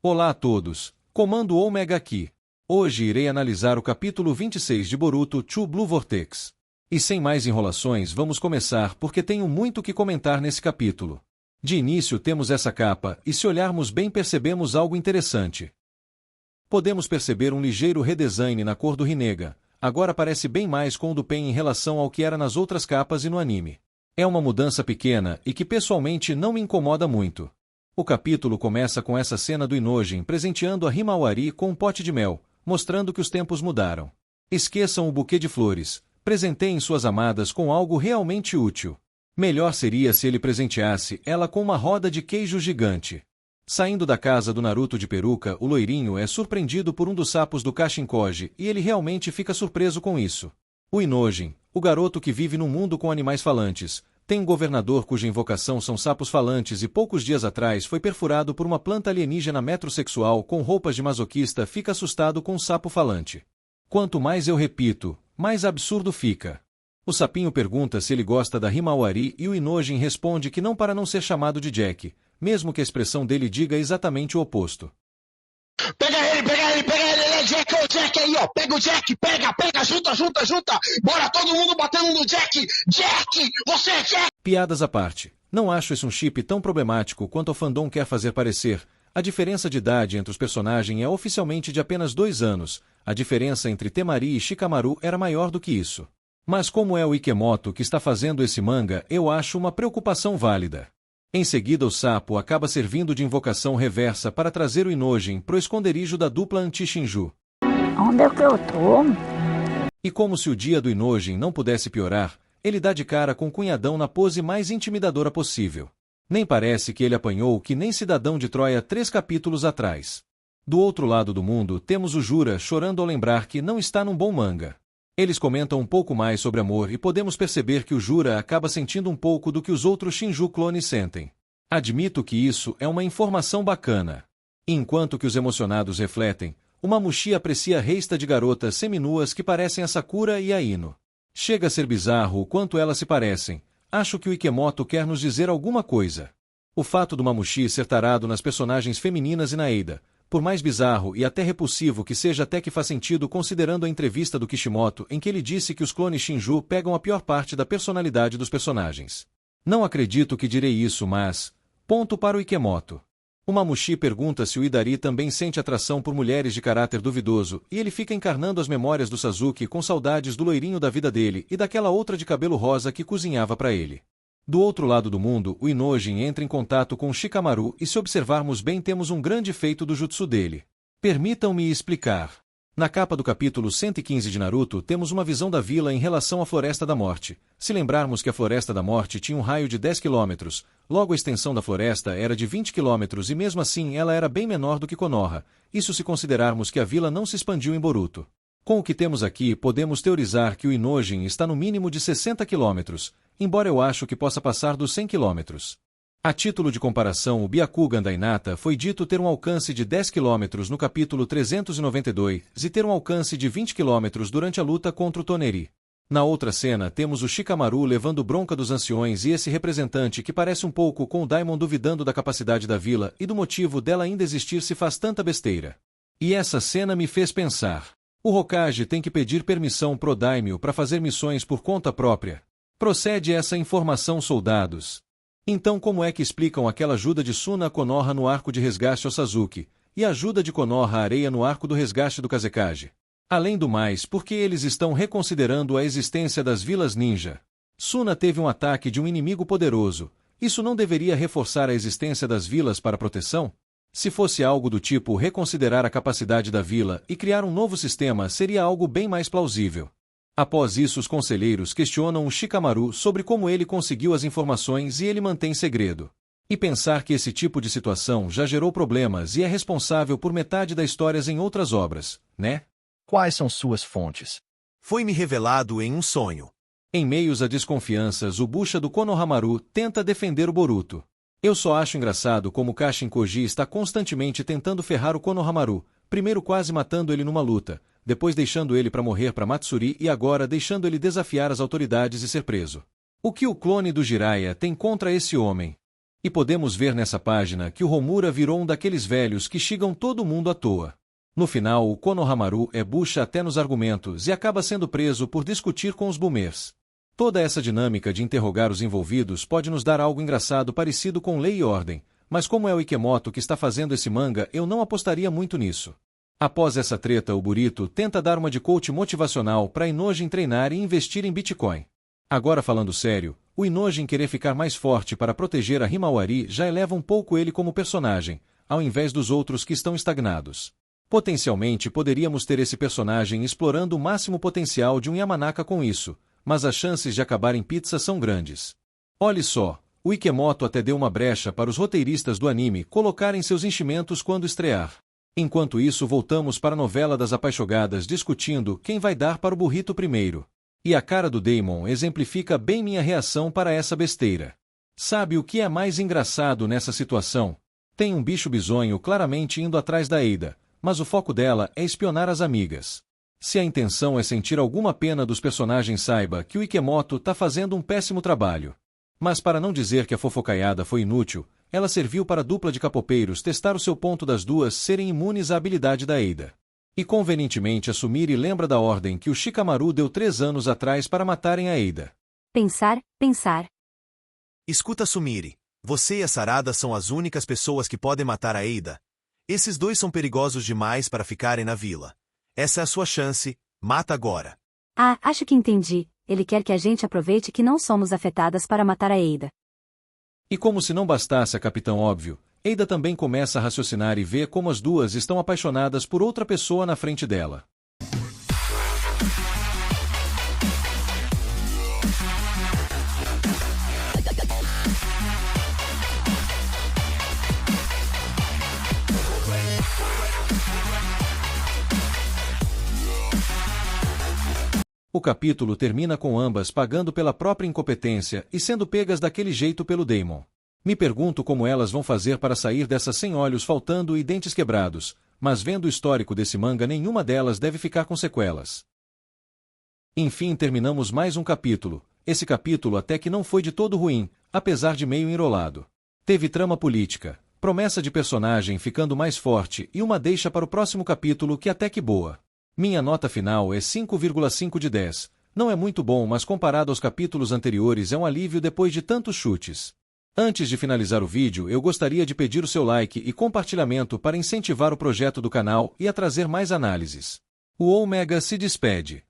Olá a todos, Comando Omega aqui. Hoje irei analisar o capítulo 26 de Boruto True Blue Vortex. E sem mais enrolações vamos começar porque tenho muito que comentar nesse capítulo. De início temos essa capa e se olharmos bem percebemos algo interessante. Podemos perceber um ligeiro redesign na cor do Rinnegan, agora parece bem mais com o do Pen em relação ao que era nas outras capas e no anime. É uma mudança pequena e que pessoalmente não me incomoda muito. O capítulo começa com essa cena do Inojin presenteando a Himawari com um pote de mel, mostrando que os tempos mudaram. Esqueçam o buquê de flores, presenteiem suas amadas com algo realmente útil. Melhor seria se ele presenteasse ela com uma roda de queijo gigante. Saindo da casa do Naruto de peruca, o loirinho é surpreendido por um dos sapos do Kashinkoji e ele realmente fica surpreso com isso. O Inojin, o garoto que vive num mundo com animais falantes, tem um governador cuja invocação são sapos falantes e poucos dias atrás foi perfurado por uma planta alienígena metrosexual com roupas de masoquista, fica assustado com um sapo falante. Quanto mais eu repito, mais absurdo fica. O sapinho pergunta se ele gosta da Himawari e o Inojin responde que não para não ser chamado de Jack, mesmo que a expressão dele diga exatamente o oposto. Pega ele, ele é Jack, ô Jack aí, ó, pega o Jack, pega, junta, bora todo mundo batendo no Jack, você é Jack! Piadas à parte, não acho esse um chip tão problemático quanto o fandom quer fazer parecer. A diferença de idade entre os personagens é oficialmente de apenas 2 anos, a diferença entre Temari e Shikamaru era maior do que isso. Mas como é o Ikemoto que está fazendo esse manga, eu acho uma preocupação válida. Em seguida o sapo acaba servindo de invocação reversa para trazer o Inojin pro esconderijo da dupla anti-Shinju. Onde é que eu tô? E como se o dia do Inojin não pudesse piorar, ele dá de cara com o cunhadão na pose mais intimidadora possível. Nem parece que ele apanhou que nem cidadão de Troia 3 capítulos atrás. Do outro lado do mundo temos o Jura chorando ao lembrar que não está num bom manga. Eles comentam um pouco mais sobre amor e podemos perceber que o Jura acaba sentindo um pouco do que os outros Shinju clones sentem. Admito que isso é uma informação bacana. Enquanto que os emocionados refletem, o Mamushi aprecia a reista de garotas seminuas que parecem a Sakura e a Ino. Chega a ser bizarro o quanto elas se parecem. Acho que o Ikemoto quer nos dizer alguma coisa. O fato do Mamushi ser tarado nas personagens femininas e na Eida, por mais bizarro e até repulsivo que seja, até que faz sentido considerando a entrevista do Kishimoto em que ele disse que os clones Shinju pegam a pior parte da personalidade dos personagens. Não acredito que direi isso, mas... ponto para o Ikemoto. O Mamushi pergunta se o Idari também sente atração por mulheres de caráter duvidoso e ele fica encarnando as memórias do Sasuke com saudades do loirinho da vida dele e daquela outra de cabelo rosa que cozinhava para ele. Do outro lado do mundo, o Inojin entra em contato com Shikamaru e se observarmos bem temos um grande feito do jutsu dele. Permitam-me explicar. Na capa do capítulo 115 de Naruto temos uma visão da vila em relação à Floresta da Morte. Se lembrarmos que a Floresta da Morte tinha um raio de 10 km, logo a extensão da floresta era de 20 km e mesmo assim ela era bem menor do que Konoha, isso se considerarmos que a vila não se expandiu em Boruto. Com o que temos aqui podemos teorizar que o Inojin está no mínimo de 60 km, embora eu acho que possa passar dos 100 km. A título de comparação, o Byakugan da Hinata foi dito ter um alcance de 10 km no capítulo 392 e ter um alcance de 20 km durante a luta contra o Toneri. Na outra cena temos o Shikamaru levando bronca dos anciões e esse representante que parece um pouco com o Daimon duvidando da capacidade da vila e do motivo dela ainda existir se faz tanta besteira. E essa cena me fez pensar. O Hokage tem que pedir permissão pro Daimyo para fazer missões por conta própria. Procede essa informação, soldados. Então como é que explicam aquela ajuda de Suna a Konoha no arco de resgate ao Sasuke, e a ajuda de Konoha à Areia no arco do resgate do Kazekage? Além do mais, por que eles estão reconsiderando a existência das vilas ninja? Suna teve um ataque de um inimigo poderoso, isso não deveria reforçar a existência das vilas para proteção? Se fosse algo do tipo reconsiderar a capacidade da vila e criar um novo sistema seria algo bem mais plausível. Após isso os conselheiros questionam o Shikamaru sobre como ele conseguiu as informações e ele mantém segredo. E pensar que esse tipo de situação já gerou problemas e é responsável por metade das histórias em outras obras, né? Quais são suas fontes? Foi-me revelado em um sonho. Em meios a desconfianças, o Bucha do Konohamaru tenta defender o Boruto. Eu só acho engraçado como Kashinkoji está constantemente tentando ferrar o Konohamaru, primeiro quase matando ele numa luta, depois deixando ele para morrer para Matsuri e agora deixando ele desafiar as autoridades e ser preso. O que o clone do Jiraiya tem contra esse homem? E podemos ver nessa página que o Homura virou um daqueles velhos que xingam todo mundo à toa. No final, o Konohamaru bucha até nos argumentos e acaba sendo preso por discutir com os boomers. Toda essa dinâmica de interrogar os envolvidos pode nos dar algo engraçado parecido com Lei e Ordem, mas como é o Ikemoto que está fazendo esse manga, eu não apostaria muito nisso. Após essa treta, o Burito tenta dar uma de coach motivacional para Inojin treinar e investir em Bitcoin. Agora falando sério, o Inojin querer ficar mais forte para proteger a Himawari já eleva um pouco ele como personagem, ao invés dos outros que estão estagnados. Potencialmente poderíamos ter esse personagem explorando o máximo potencial de um Yamanaka com isso, mas as chances de acabar em pizza são grandes. Olhe só, o Ikemoto até deu uma brecha para os roteiristas do anime colocarem seus enchimentos quando estrear. Enquanto isso, voltamos para a novela das apaixonadas discutindo quem vai dar para o burrito primeiro. E a cara do Daemon exemplifica bem minha reação para essa besteira. Sabe o que é mais engraçado nessa situação? Tem um bicho bizonho claramente indo atrás da Eida, mas o foco dela é espionar as amigas. Se a intenção é sentir alguma pena dos personagens, saiba que o Ikemoto tá fazendo um péssimo trabalho. Mas para não dizer que a fofocaiada foi inútil, ela serviu para a dupla de capopeiros testar o seu ponto das duas serem imunes à habilidade da Eida. E convenientemente a Sumire lembra da ordem que o Shikamaru deu 3 anos atrás para matarem a Eida. Pensar, pensar. Escuta, Sumire. Você e a Sarada são as únicas pessoas que podem matar a Eida. Esses dois são perigosos demais para ficarem na vila. Essa é a sua chance, mata agora. Ah, acho que entendi. Ele quer que a gente aproveite que não somos afetadas para matar a Eida. E como se não bastasse a Capitão Óbvio, Eida também começa a raciocinar e vê como as duas estão apaixonadas por outra pessoa na frente dela. O capítulo termina com ambas pagando pela própria incompetência e sendo pegas daquele jeito pelo Daemon. Me pergunto como elas vão fazer para sair dessa sem olhos faltando e dentes quebrados, mas vendo o histórico desse manga, nenhuma delas deve ficar com sequelas. Enfim, terminamos mais um capítulo. Esse capítulo até que não foi de todo ruim, apesar de meio enrolado. Teve trama política, promessa de personagem ficando mais forte e uma deixa para o próximo capítulo que até que boa. Minha nota final é 5,5 de 10. Não é muito bom, mas comparado aos capítulos anteriores é um alívio depois de tantos chutes. Antes de finalizar o vídeo, eu gostaria de pedir o seu like e compartilhamento para incentivar o projeto do canal e a trazer mais análises. O Omega se despede.